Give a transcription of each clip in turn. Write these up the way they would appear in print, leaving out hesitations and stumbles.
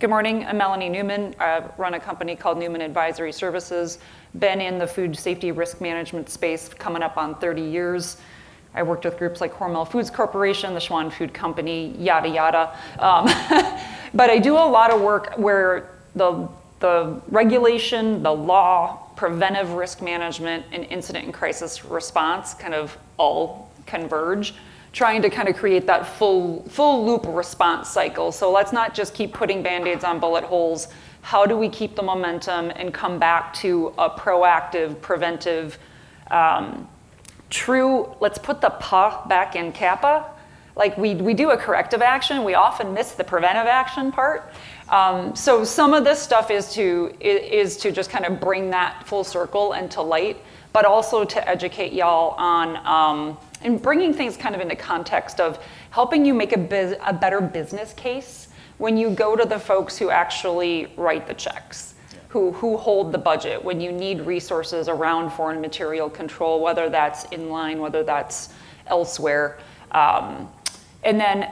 Good morning, I'm Melanie Neumann. I run a company called Neumann Advisory Services. Been in the food safety risk management space coming up on 30 years. I worked with groups like Hormel Foods Corporation, the Schwann Food Company, yada, yada. But I do a lot of work where the regulation, the law, preventive risk management, and incident and crisis response kind of all converge, trying to kind of create that full loop response cycle. So let's not just keep putting Band-Aids on bullet holes. How do we keep the momentum and come back to a proactive, preventive, true, let's put the PA back in CAPA. Like we do a corrective action, we often miss the preventive action part. So some of this stuff is to just kind of bring that full circle and to light, but also to educate y'all on, and bringing things kind of into context of helping you make a better business case when you go to the folks who actually write the checks. Who hold the budget when you need resources around foreign material control, whether that's inline, whether that's elsewhere. And then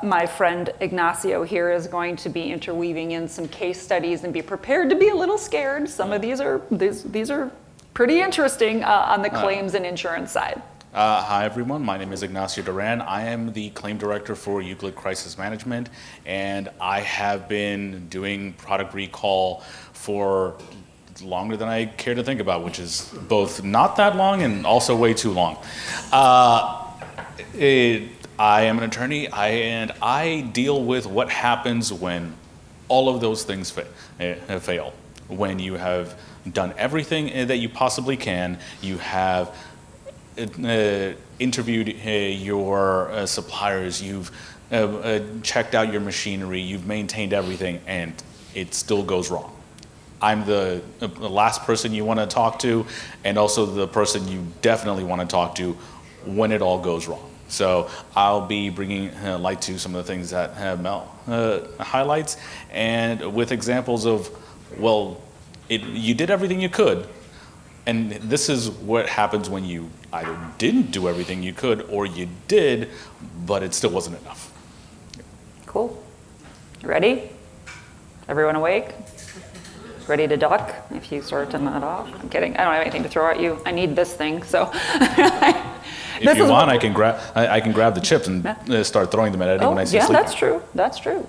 my friend Ignacio here is going to be interweaving in some case studies, and be prepared to be a little scared. Some of these are pretty interesting on the claims and insurance side. Hi everyone, my name is Ignacio Duran. I am the claim director for Euclid Crisis Management, and I have been doing product recall for longer than I care to think about, which is both not that long and also way too long. I am an attorney, and I deal with what happens when all of those things fail. When you have done everything that you possibly can, you have interviewed your suppliers, you've checked out your machinery, you've maintained everything, and it still goes wrong. I'm the last person you want to talk to, and also the person you definitely want to talk to when it all goes wrong. So I'll be bringing light to some of the things that Mel highlights, and with examples of, well, you did everything you could, and this is what happens when you either didn't do everything you could, or you did, but it still wasn't enough. Cool. Ready? Everyone awake? Ready to duck if you start to nod off? I'm kidding. I don't have anything to throw at you. I need this thing, so. If you want, I can grab the chips and start throwing them at Eddie when I see sleeping. Yeah, that's true. That's true.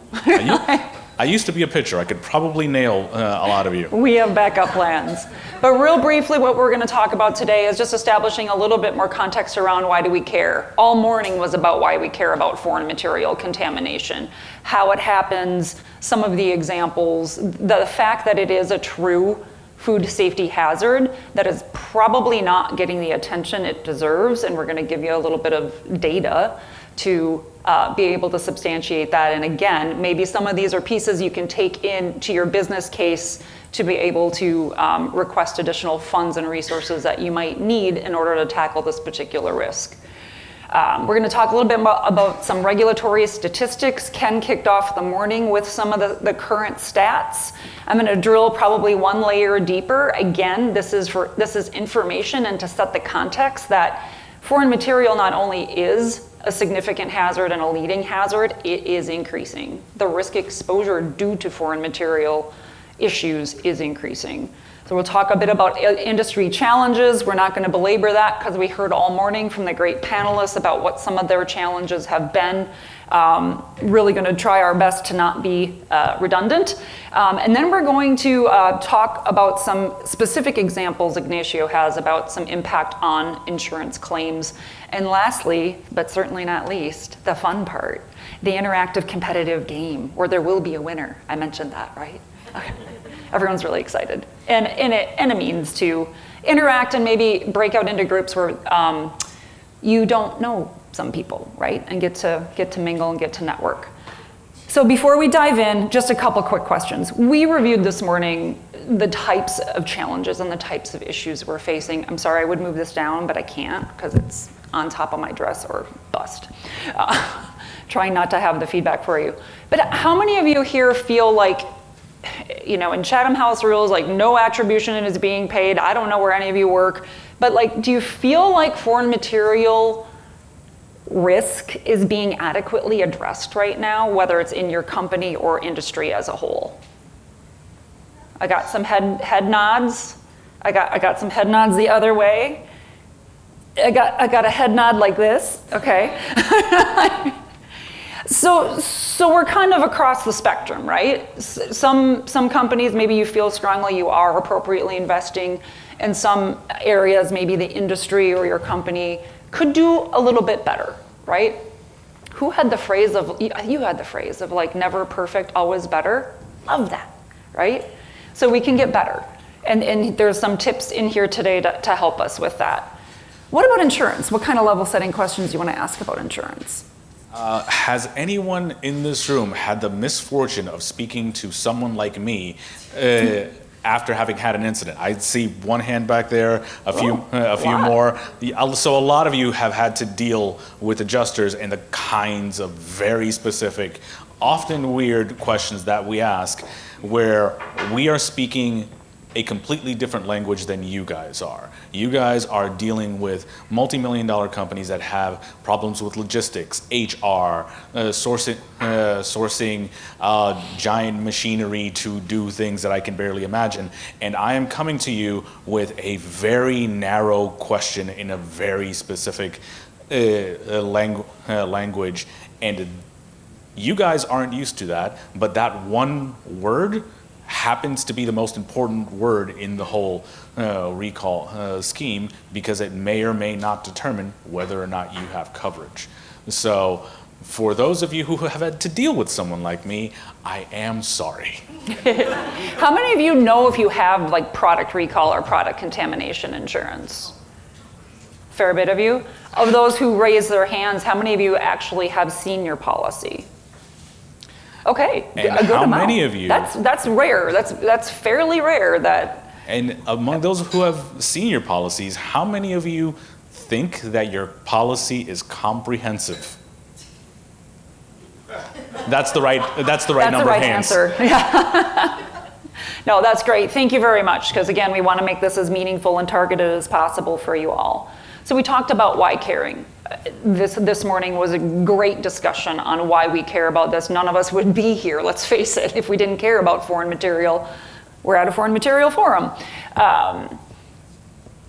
I used to be a pitcher. I could probably nail a lot of you. We have backup plans. But real briefly, what we're going to talk about today is just establishing a little bit more context around why do we care. All morning was about why we care about foreign material contamination, how it happens, some of the examples, the fact that it is a true food safety hazard that is probably not getting the attention it deserves, and we're going to give you a little bit of data to be able to substantiate that. And again, maybe some of these are pieces you can take into your business case to be able to request additional funds and resources that you might need in order to tackle this particular risk. We're going to talk a little bit about some regulatory statistics. Ken kicked off the morning with some of the current stats. I'm going to drill probably one layer deeper. Again, this is information, and to set the context that foreign material not only is a significant hazard and a leading hazard, it is increasing. The risk exposure due to foreign material issues is increasing. So we'll talk a bit about industry challenges. We're not going to belabor that because we heard all morning from the great panelists about what some of their challenges have been. Really going to try our best to not be redundant. And then we're going to talk about some specific examples Ignacio has about some impact on insurance claims. And lastly, but certainly not least, the fun part, the interactive competitive game where there will be a winner. I mentioned that, right? Okay. Everyone's really excited. And it means to interact and maybe break out into groups where you don't know some people, right? And get to mingle and get to network. So before we dive in, just a couple quick questions. We reviewed this morning the types of challenges and the types of issues we're facing. I'm sorry I would move this down, but I can't because it's on top of my dress or bust. Trying not to have the feedback for you. But how many of you here feel like, you know, in Chatham House rules, like no attribution is being paid? I don't know where any of you work, but like, do you feel like foreign material risk is being adequately addressed right now, whether it's in your company or industry as a whole? I got some head nods. I got some head nods the other way. I got a head nod like this, okay? So we're kind of across the spectrum, right? Some companies, maybe you feel strongly you are appropriately investing. In some areas, maybe the industry or your company could do a little bit better, right? Who had the phrase of, you had the phrase of like, never perfect, always better? Love that, right? So we can get better. And there's some tips in here today to help us with that. What about insurance? What kind of level setting questions do you want to ask about insurance? Has anyone in this room had the misfortune of speaking to someone like me after having had an incident? I see one hand back there, a few more. So a lot of you have had to deal with adjusters and the kinds of very specific, often weird questions that we ask, where we are speaking a completely different language than you guys are. You guys are dealing with multi-million-dollar companies that have problems with logistics, HR, sourcing giant machinery to do things that I can barely imagine. And I am coming to you with a very narrow question in a very specific language. And you guys aren't used to that, but that one word happens to be the most important word in the whole recall scheme, because it may or may not determine whether or not you have coverage. So for those of you who have had to deal with someone like me, I am sorry. How many of you know if you have like product recall or product contamination insurance? Fair bit of you. Of those who raise their hands, how many of you actually have seen your policy? Okay, and a good how amount. many of you? That's rare. That's fairly rare. And among those who have seen your policies, how many of you think that your policy is comprehensive? That's the right number that's the of right hands. answer. Yeah. No, that's great. Thank you very much, because again, we want to make this as meaningful and targeted as possible for you all. So we talked about why caring. This morning was a great discussion on why we care about this. None of us would be here, let's face it, if we didn't care about foreign material. We're at a foreign material forum.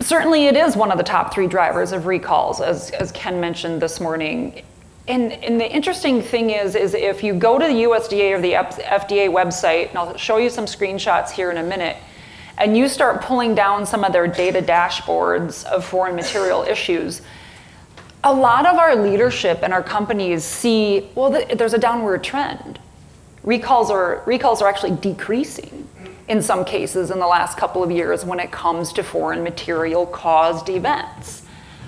Certainly it is one of the top 3 drivers of recalls, as Ken mentioned this morning. And the interesting thing is if you go to the USDA or the FDA website, and I'll show you some screenshots here in a minute, and you start pulling down some of their data dashboards of foreign material issues, a lot of our leadership and our companies see, well, there's a downward trend. Recalls are actually decreasing in some cases in the last couple of years when it comes to foreign material caused events.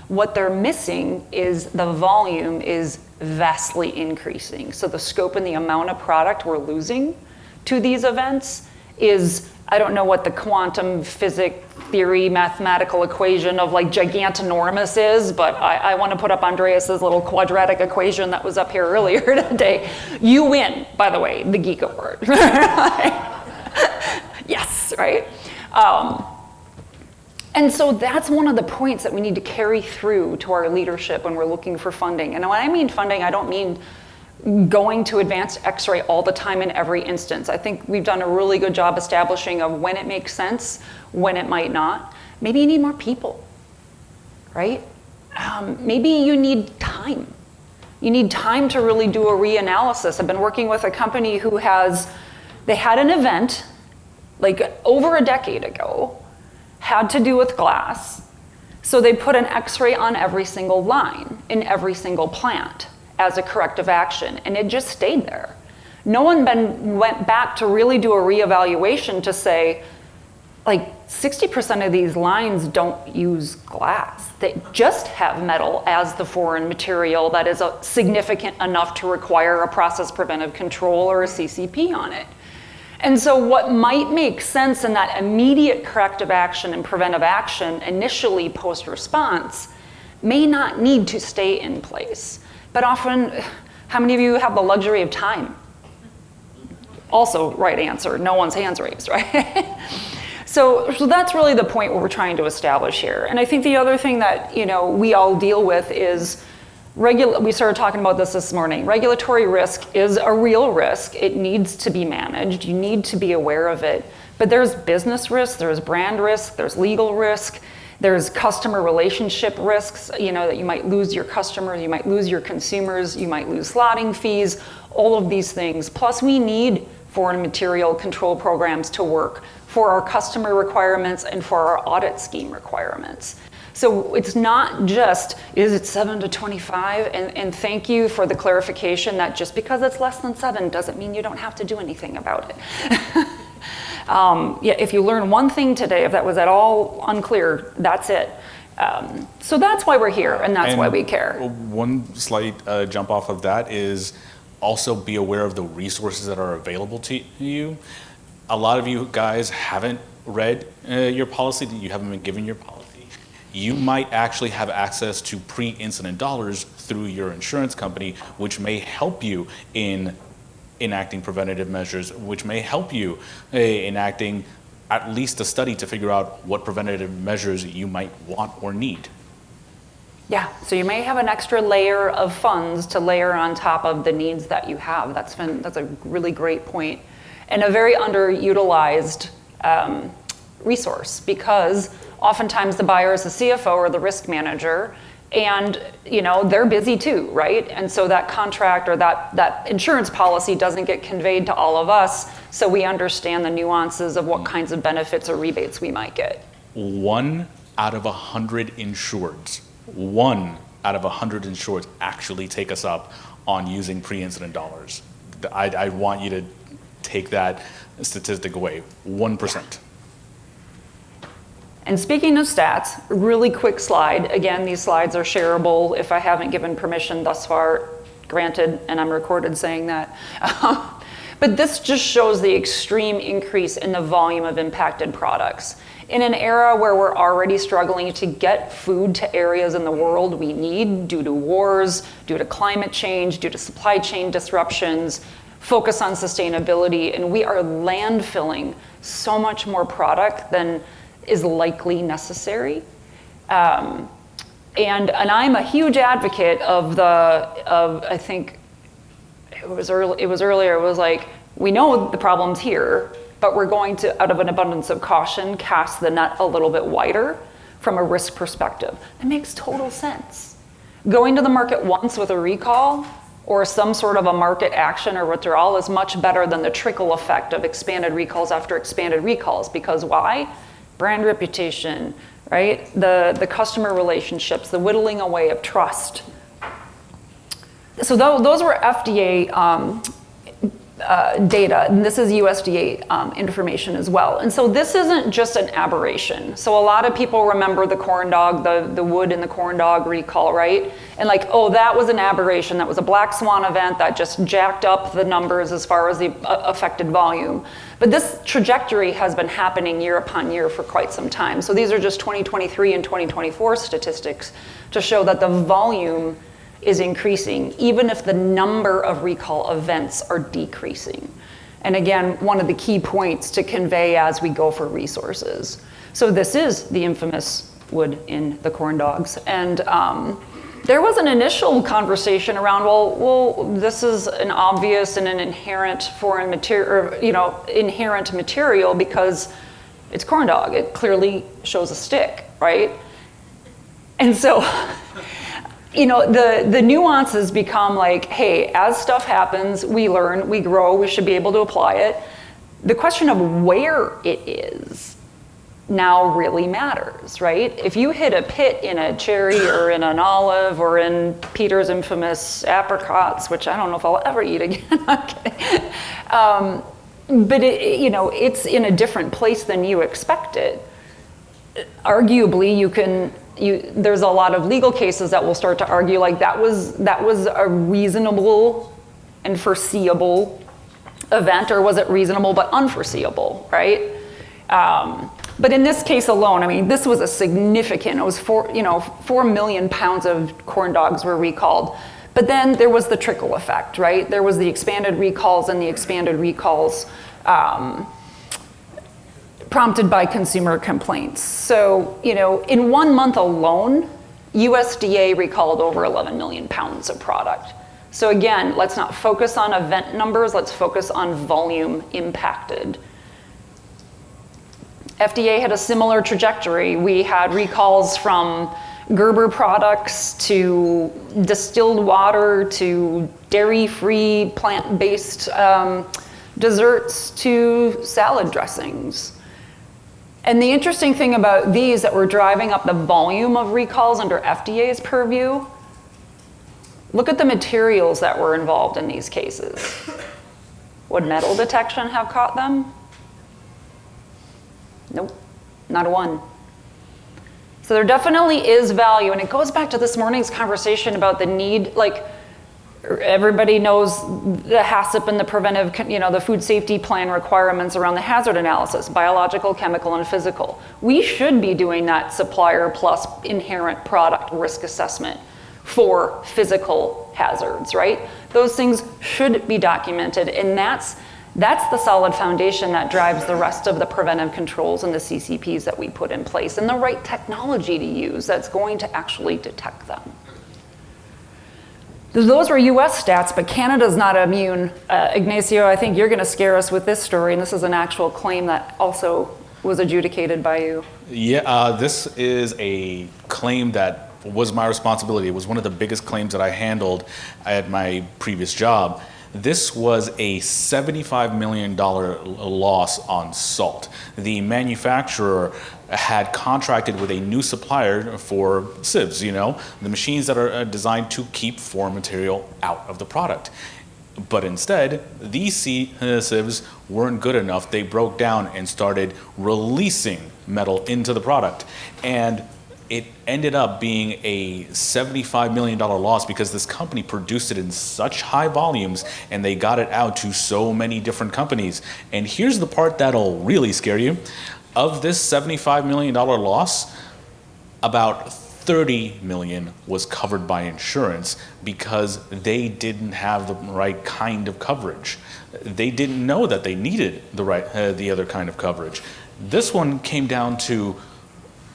What they're missing is the volume is vastly increasing. So the scope and the amount of product we're losing to these events is, I don't know what the quantum physics theory mathematical equation of like gigantonormous is, but I want to put up Andreas's little quadratic equation that was up here earlier today. You win, by the way, the geek award. Yes, right? And so that's one of the points that we need to carry through to our leadership when we're looking for funding. And when I mean funding, I don't mean going to advanced X-ray all the time in every instance. I think we've done a really good job establishing of when it makes sense, when it might not. Maybe you need more people, right? Maybe you need time. You need time to really do a reanalysis. I've been working with a company who they had an event like over a decade ago, had to do with glass. So they put an X-ray on every single line in every single plant as a corrective action, and it just stayed there. No one went back to really do a reevaluation to say, like 60% of these lines don't use glass. They just have metal as the foreign material that is significant enough to require a process preventive control or a CCP on it. And so what might make sense in that immediate corrective action and preventive action initially post-response may not need to stay in place. But often, how many of you have the luxury of time? Also, right answer, no one's hands raised, right? So that's really the point what we're trying to establish here. And I think the other thing that we all deal with is We started talking about this morning. Regulatory risk is a real risk. It needs to be managed. You need to be aware of it. But there's business risk, there's brand risk, there's legal risk, there's customer relationship risks, that you might lose your customers, you might lose your consumers, you might lose slotting fees, all of these things. Plus, we need foreign material control programs to work for our customer requirements and for our audit scheme requirements. So it's not just, is it 7 to 25? And thank you for the clarification that just because it's less than 7 doesn't mean you don't have to do anything about it. If you learn one thing today, if that was at all unclear, that's it. So that's why we're here, and that's why we care. One slight jump off of that is also be aware of the resources that are available to you. A lot of you guys haven't read your policy, that you haven't been given your policy. You might actually have access to pre-incident dollars through your insurance company, which may help you in enacting preventative measures, which may help you enacting at least a study to figure out what preventative measures you might want or need. Yeah, so you may have an extra layer of funds to layer on top of the needs that you have. That's a really great point. And a very underutilized resource, because oftentimes the buyer is the CFO or the risk manager, and they're busy too, right? And so that contract or that insurance policy doesn't get conveyed to all of us, so we understand the nuances of what kinds of benefits or rebates we might get. 1 out of 100 insureds actually take us up on using pre-incident dollars. I want you to take that statistic away, 1%. And speaking of stats, really quick slide. Again, these slides are shareable if I haven't given permission thus far, granted, and I'm recorded saying that. But this just shows the extreme increase in the volume of impacted products. In an era where we're already struggling to get food to areas in the world we need due to wars, due to climate change, due to supply chain disruptions, focus on sustainability, and we are landfilling so much more product than is likely necessary. And I'm a huge advocate of I think it was earlier, it was like, we know the problem's here, but we're going to, out of an abundance of caution, cast the net a little bit wider from a risk perspective. It makes total sense. Going to the market once with a recall or some sort of a market action or withdrawal is much better than the trickle effect of expanded recalls after expanded recalls. Because why? Brand reputation, right? The customer relationships, the whittling away of trust. So those were FDA data, and this is USDA information as well. And so this isn't just an aberration. So a lot of people remember the corn dog, the wood in the corn dog recall, right? And like, oh, that was an aberration. That was a black swan event that just jacked up the numbers as far as the affected volume. But this trajectory has been happening year upon year for quite some time. So these are just 2023 and 2024 statistics to show that the volume is increasing, even if the number of recall events are decreasing. And again, one of the key points to convey as we go for resources. So this is the infamous wood in the corn dogs. And there was an initial conversation around, well, this is an obvious and an inherent foreign material, inherent material because it's corn dog. It clearly shows a stick, right? And so, the nuances become like, hey, as stuff happens, we learn, we grow, we should be able to apply it. The question of where it is now really matters, right? If you hit a pit in a cherry or in an olive or in Peter's infamous apricots, which I don't know if I'll ever eat again, I'm kidding. But it's in a different place than you expected. Arguably, there's a lot of legal cases that will start to argue like that was a reasonable and foreseeable event, or was it reasonable but unforeseeable, right? But in this case alone, I mean, this was a significant, it was 4 million pounds of corn dogs were recalled. But then there was the trickle effect, right? There was the expanded recalls and the expanded recalls prompted by consumer complaints. So, in 1 month alone, USDA recalled over 11 million pounds of product. So again, let's not focus on event numbers, let's focus on volume impacted. FDA had a similar trajectory. We had recalls from Gerber products to distilled water to dairy-free, plant-based desserts to salad dressings. And the interesting thing about these that were driving up the volume of recalls under FDA's purview, look at the materials that were involved in these cases. Would metal detection have caught them? Nope, not a one. So there definitely is value, and it goes back to this morning's conversation about the need, like everybody knows the HACCP and the preventive, the food safety plan requirements around the hazard analysis, biological, chemical, and physical. We should be doing that supplier plus inherent product risk assessment for physical hazards, right? Those things should be documented, and that's the solid foundation that drives the rest of the preventive controls and the CCPs that we put in place, and the right technology to use that's going to actually detect them. Those were US stats, but Canada's not immune. Ignacio, I think you're gonna scare us with this story, and this is an actual claim that also was adjudicated by you. Yeah, this is a claim that was my responsibility. It was one of the biggest claims that I handled at my previous job. This was a $75 million loss on salt. The manufacturer had contracted with a new supplier for sieves, the machines that are designed to keep foreign material out of the product. But instead, these sieves weren't good enough. They broke down and started releasing metal into the product. And it ended up being a $75 million loss because this company produced it in such high volumes and they got it out to so many different companies. And here's the part that'll really scare you. Of this $75 million loss, about 30 million was covered by insurance because they didn't have the right kind of coverage. They didn't know that they needed the other kind of coverage. This one came down to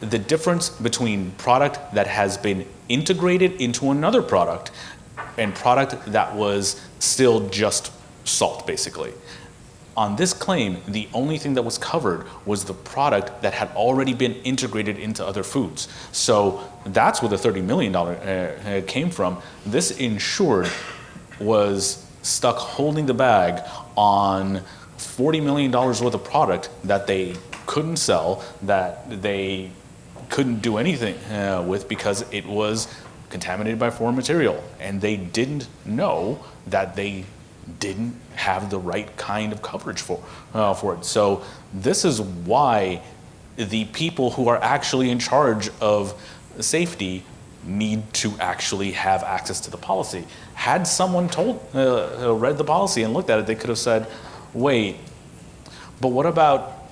the difference between product that has been integrated into another product and product that was still just salt, basically. On this claim, the only thing that was covered was the product that had already been integrated into other foods. So that's where the $30 million came from. This insured was stuck holding the bag on $40 million worth of product that they couldn't sell, that they couldn't do anything with because it was contaminated by foreign material. And they didn't know that they didn't have the right kind of coverage for it. So this is why the people who are actually in charge of safety need to actually have access to the policy. Had someone read the policy and looked at it, they could have said, wait, but what about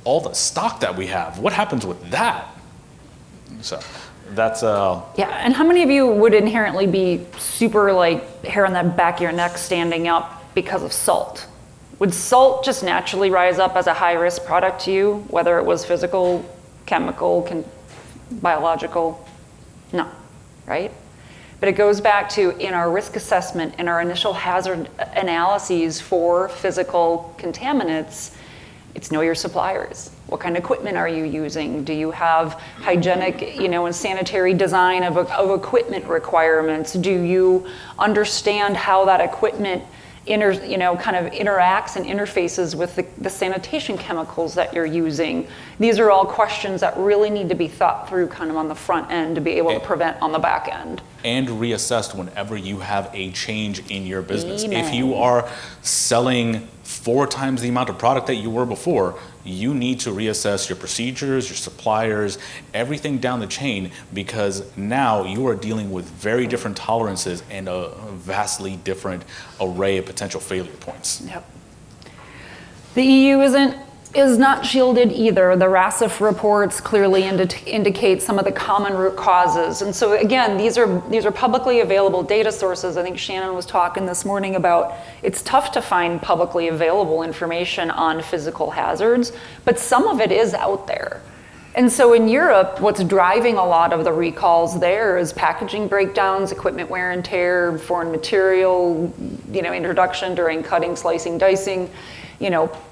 all the stock that we have? What happens with that? So that's yeah, and how many of you would inherently be super like hair on the back of your neck standing up because of salt? Would salt just naturally rise up as a high risk product to you, whether it was physical, chemical, biological? No, right? But it goes back to, in our risk assessment, in our initial hazard analyses for physical contaminants, it's know your suppliers. What kind of equipment are you using? Do you have hygienic, and sanitary design of equipment requirements? Do you understand how that equipment kind of interacts and interfaces with the sanitation chemicals that you're using? These are all questions that really need to be thought through kind of on the front end to be able to prevent on the back end. And reassessed whenever you have a change in your business. Amen. If you are selling 4 times the amount of product that you were before, you need to reassess your procedures, your suppliers, everything down the chain, because now you are dealing with very different tolerances and a vastly different array of potential failure points. Yep. The EU is not shielded either. The RASIF reports clearly indicate some of the common root causes. And so again, these are publicly available data sources. I think Shannon was talking this morning about it's tough to find publicly available information on physical hazards, but some of it is out there. And so in Europe, what's driving a lot of the recalls there is packaging breakdowns, equipment wear and tear, foreign material, introduction during cutting, slicing, dicing,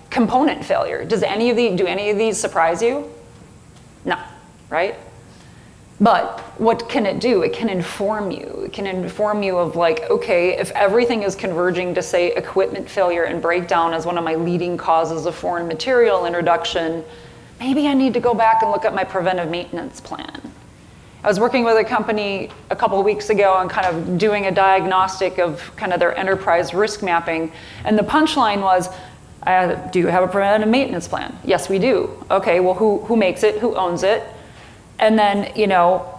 component failure. Do any of these surprise you? No, right? But what can it do? It can inform you. It can inform you of like, okay, if everything is converging to say equipment failure and breakdown as one of my leading causes of foreign material introduction, maybe I need to go back and look at my preventive maintenance plan. I was working with a company a couple of weeks ago and kind of doing a diagnostic of kind of their enterprise risk mapping. And the punchline was, do you have a preventive maintenance plan? Yes, we do. Okay, well, who makes it? Who owns it? And then,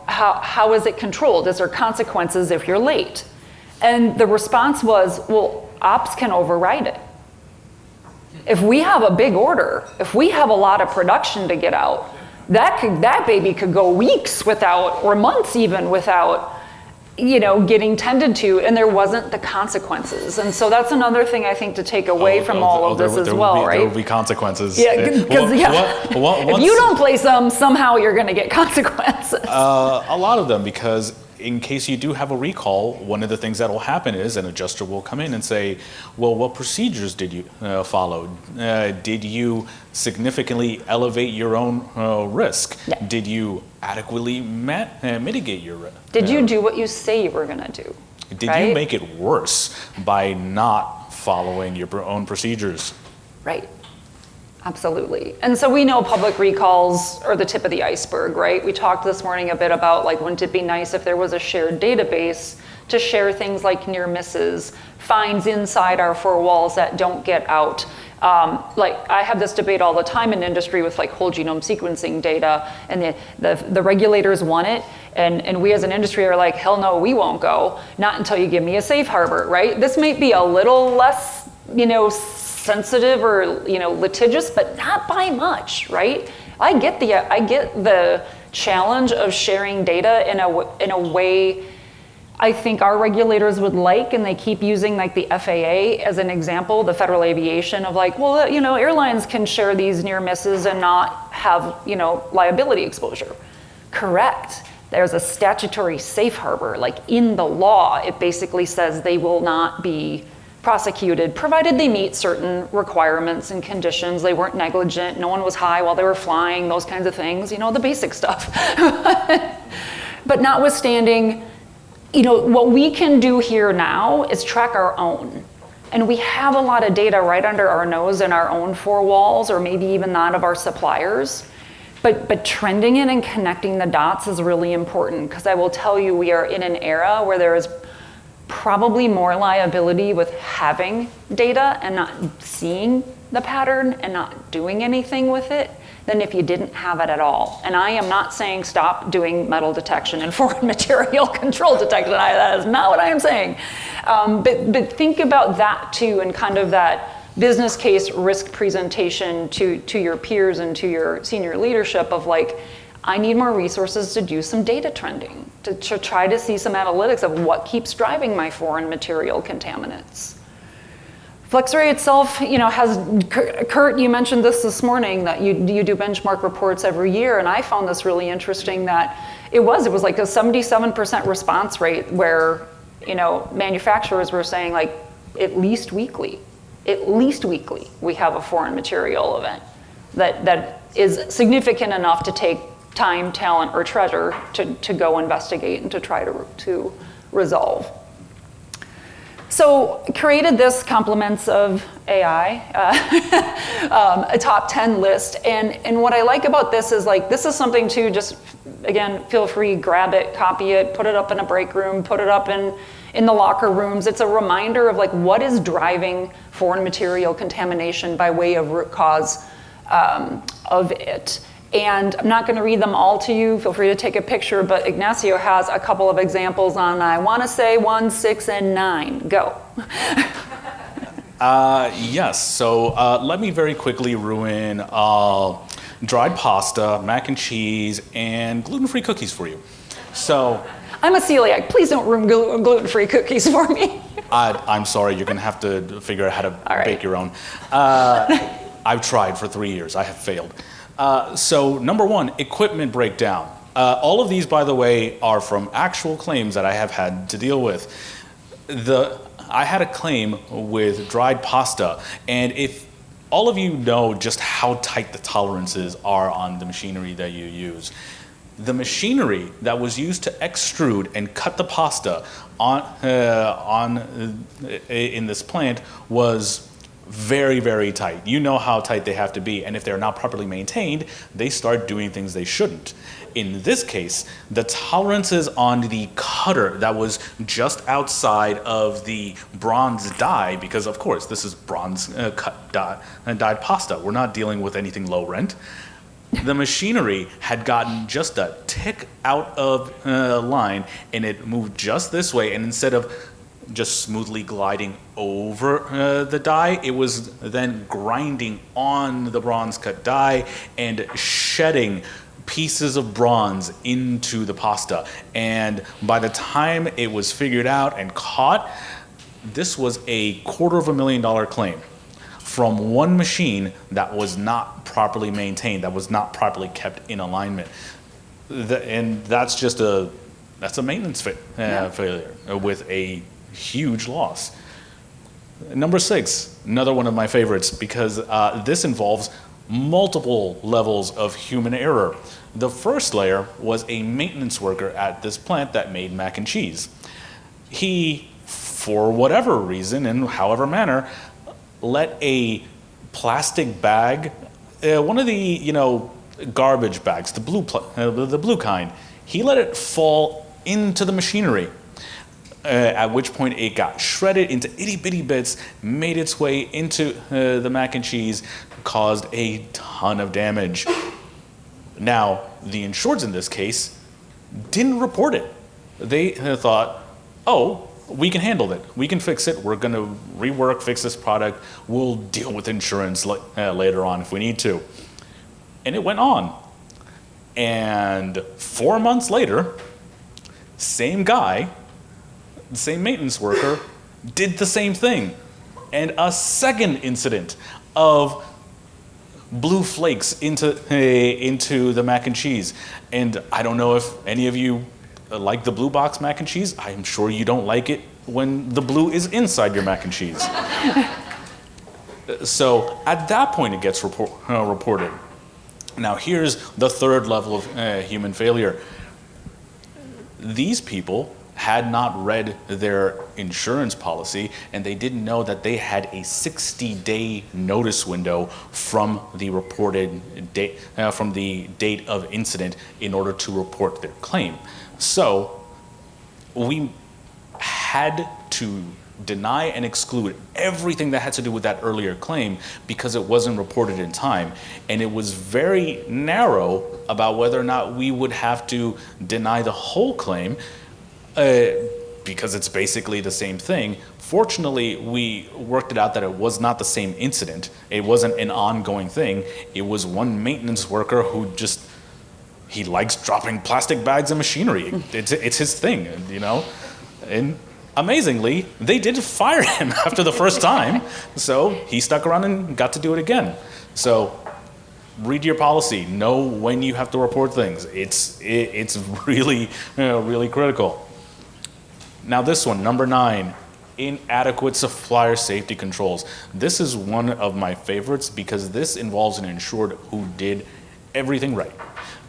how is it controlled? Is there consequences if you're late? And the response was, well, ops can override it. If we have a big order, if we have a lot of production to get out, that baby could go weeks without, or months even without, getting tended to, and there wasn't the consequences. And so that's another thing I think to take away from all of this as well, right? There will be consequences. Yeah, because if you don't place them, somehow you're going to get consequences. A lot of them, because in case you do have a recall, one of the things that will happen is an adjuster will come in and say, well, what procedures did you follow? Did you significantly elevate your own risk? Yeah. Did you adequately mitigate your risk? Did you do what you say you were going to do? Did right? you make it worse by not following your own procedures? Right. Absolutely. And so we know public recalls are the tip of the iceberg, right? We talked this morning a bit about like, wouldn't it be nice if there was a shared database to share things like near misses, fines inside our four walls that don't get out. Like I have this debate all the time in industry with like whole genome sequencing data, and the regulators want it, and we as an industry are like, hell no, we won't go, not until you give me a safe harbor, right? This might be a little less, sensitive or litigious, but not by much, right? I get the challenge of sharing data in a way I think our regulators would like, and they keep using like the FAA as an example, the Federal Aviation, of like, well, airlines can share these near misses and not have liability exposure. Correct. There's a statutory safe harbor, like in the law, it basically says they will not be prosecuted, provided they meet certain requirements and conditions. They weren't negligent, no one was high while they were flying, those kinds of things, the basic stuff. But notwithstanding, what we can do here now is track our own. And we have a lot of data right under our nose in our own four walls, or maybe even that of our suppliers. But trending it and connecting the dots is really important, because I will tell you, we are in an era where there is probably more liability with having data and not seeing the pattern and not doing anything with it than if you didn't have it at all. And I am not saying stop doing metal detection and foreign material control detection. That is not what I am saying. But think about that too, and kind of that business case risk presentation to your peers and to your senior leadership of like, I need more resources to do some data trending, to try to see some analytics of what keeps driving my foreign material contaminants. FlexXray itself, has, Kurt, you mentioned this morning, that you do benchmark reports every year, and I found this really interesting that it was like a 77% response rate where, manufacturers were saying like, at least weekly, we have a foreign material event that is significant enough to take time, talent, or treasure to go investigate and to try to resolve. So created this compliments of AI, a top 10 list. And what I like about this is like, this is something to just, again, feel free, grab it, copy it, put it up in a break room, put it up in the locker rooms. It's a reminder of like, what is driving foreign material contamination by way of root cause of it. And I'm not going to read them all to you. Feel free to take a picture, but Ignacio has a couple of examples on, I want to say 1, 6, and 9. Go. Yes, so let me very quickly ruin dried pasta, mac and cheese, and gluten-free cookies for you. So I'm a celiac. Please don't ruin gluten-free cookies for me. I'm sorry, you're going to have to figure out how to bake your own. I've tried for 3 years. I have failed. So number one, equipment breakdown. All of these, by the way, are from actual claims that I have had to deal with. I had a claim with dried pasta, and if all of you know just how tight the tolerances are on the machinery that you use, the machinery that was used to extrude and cut the pasta in this plant was very, very tight. You know how tight they have to be, and if they're not properly maintained, they start doing things they shouldn't. In this case, the tolerances on the cutter that was just outside of the bronze die, because of course this is bronze cut dyed pasta, we're not dealing with anything low rent. The machinery had gotten just a tick out of line, and it moved just this way, and instead of just smoothly gliding over the die, it was then grinding on the bronze cut die and shedding pieces of bronze into the pasta. And by the time it was figured out and caught, this was a $250,000 claim from one machine that was not properly maintained, that was not properly kept in alignment. And that's just a maintenance failure with a huge loss. Number 6, another one of my favorites, because this involves multiple levels of human error. The first layer was a maintenance worker at this plant that made mac and cheese. He, for whatever reason and however manner, let a plastic bag, one of the garbage bags, the blue kind, he let it fall into the machinery. At which point it got shredded into itty bitty bits, made its way into the mac and cheese, caused a ton of damage. Now, the insureds in this case didn't report it. They thought, oh, we can handle it. We can fix it. We're going to rework, fix this product. We'll deal with insurance later on if we need to. And it went on. And 4 months later, same guy, the same maintenance worker, did the same thing. And a second incident of blue flakes into the mac and cheese. And I don't know if any of you like the blue box mac and cheese. I'm sure you don't like it when the blue is inside your mac and cheese. So at that point it gets reported. Now here's the third level of human failure. These people had not read their insurance policy, and they didn't know that they had a 60-day notice window from the reported date, from the date of incident, in order to report their claim. So we had to deny and exclude everything that had to do with that earlier claim because it wasn't reported in time, and it was very narrow about whether or not we would have to deny the whole claim. Because it's basically the same thing. Fortunately, we worked it out that it was not the same incident. It wasn't an ongoing thing. It was one maintenance worker who he likes dropping plastic bags of machinery. It's his thing, And amazingly, they did fire him after the first time. So he stuck around and got to do it again. So read your policy. Know when you have to report things. It's really, really critical. Now this one, number 9, inadequate supplier safety controls. This is one of my favorites because this involves an insured who did everything right.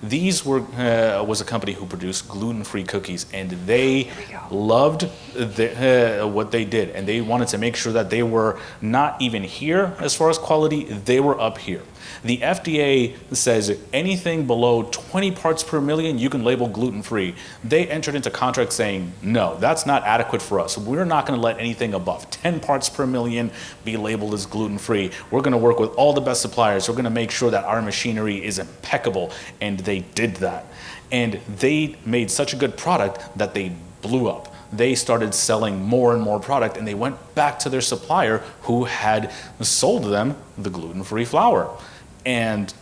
These was a company who produced gluten-free cookies, and they loved what they did, and they wanted to make sure that they were not even here as far as quality, they were up here. The FDA says anything below 20 parts per million, you can label gluten-free. They entered into contracts saying, no, that's not adequate for us. We're not going to let anything above 10 parts per million be labeled as gluten-free. We're going to work with all the best suppliers. We're going to make sure that our machinery is impeccable. And they did that. And they made such a good product that they blew up. They started selling more and more product, and they went back to their supplier who had sold them the gluten-free flour. And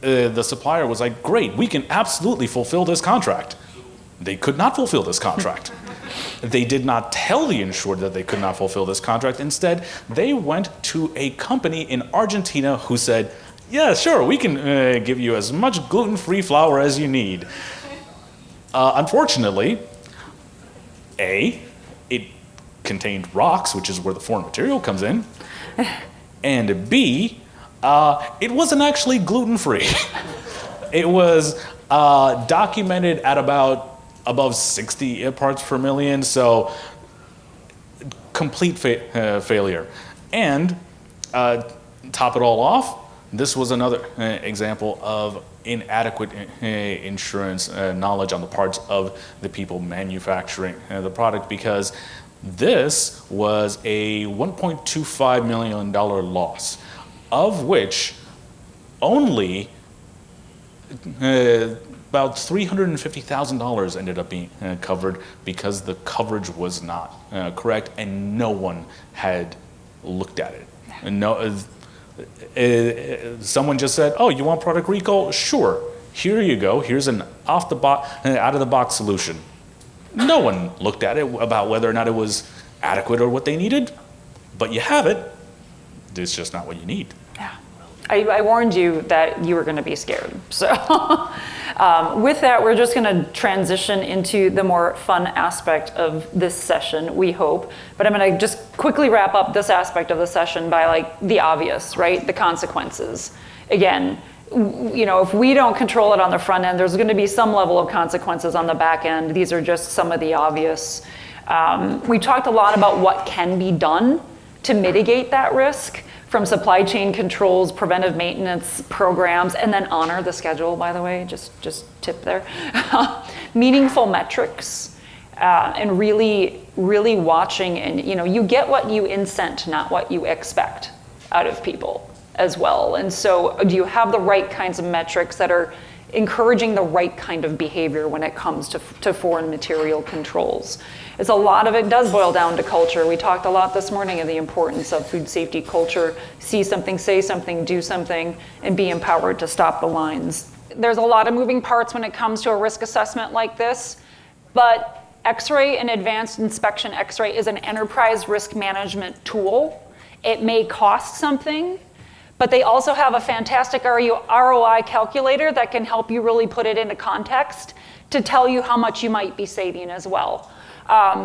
the supplier was like, great, we can absolutely fulfill this contract. They could not fulfill this contract. They did not tell the insured that they could not fulfill this contract. Instead, they went to a company in Argentina who said, Yeah, sure, we can give you as much gluten-free flour as you need. Unfortunately, A, it contained rocks, which is where the foreign material comes in, and B, it wasn't actually gluten-free. It was documented at about above 60 parts per million, so complete failure. And top it all off, this was another example of inadequate insurance knowledge on the parts of the people manufacturing the product, because this was a $1.25 million loss, of which only about $350,000 ended up being covered because the coverage was not correct and no one had looked at it. And someone just said, "Oh, you want product recall? Sure. Here you go. Here's an out of the box solution." No one looked at it about whether or not it was adequate or what they needed, but you have it. It's just not what you need. Yeah. I warned you that you were going to be scared. So with that, we're just going to transition into the more fun aspect of this session, we hope. But I'm going to just quickly wrap up this aspect of the session by like the obvious, right? The consequences. Again, you know, if we don't control it on the front end, there's going to be some level of consequences on the back end. These are just some of the obvious. We talked a lot about what can be done to mitigate that risk, from supply chain controls, preventive maintenance programs, and then honor the schedule, by the way, just tip there. Meaningful metrics, and really watching, and you know, you get what you incent, not what you expect out of people as well. And so do you have the right kinds of metrics that are encouraging the right kind of behavior when it comes to foreign material controls? It's a lot of it does boil down to culture. We talked a lot this morning of the importance of food safety culture. See something, say something, do something, and be empowered to stop the lines. There's a lot of moving parts when it comes to a risk assessment like this, but X-ray and advanced inspection X-ray is an enterprise risk management tool. It may cost something, but they also have a fantastic ROI calculator that can help you really put it into context to tell you how much you might be saving as well.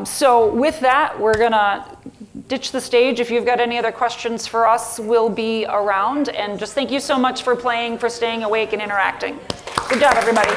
So with that, we're gonna ditch the stage. If you've got any other questions for us, we'll be around. And just thank you so much for playing, for staying awake and interacting. Good job, everybody.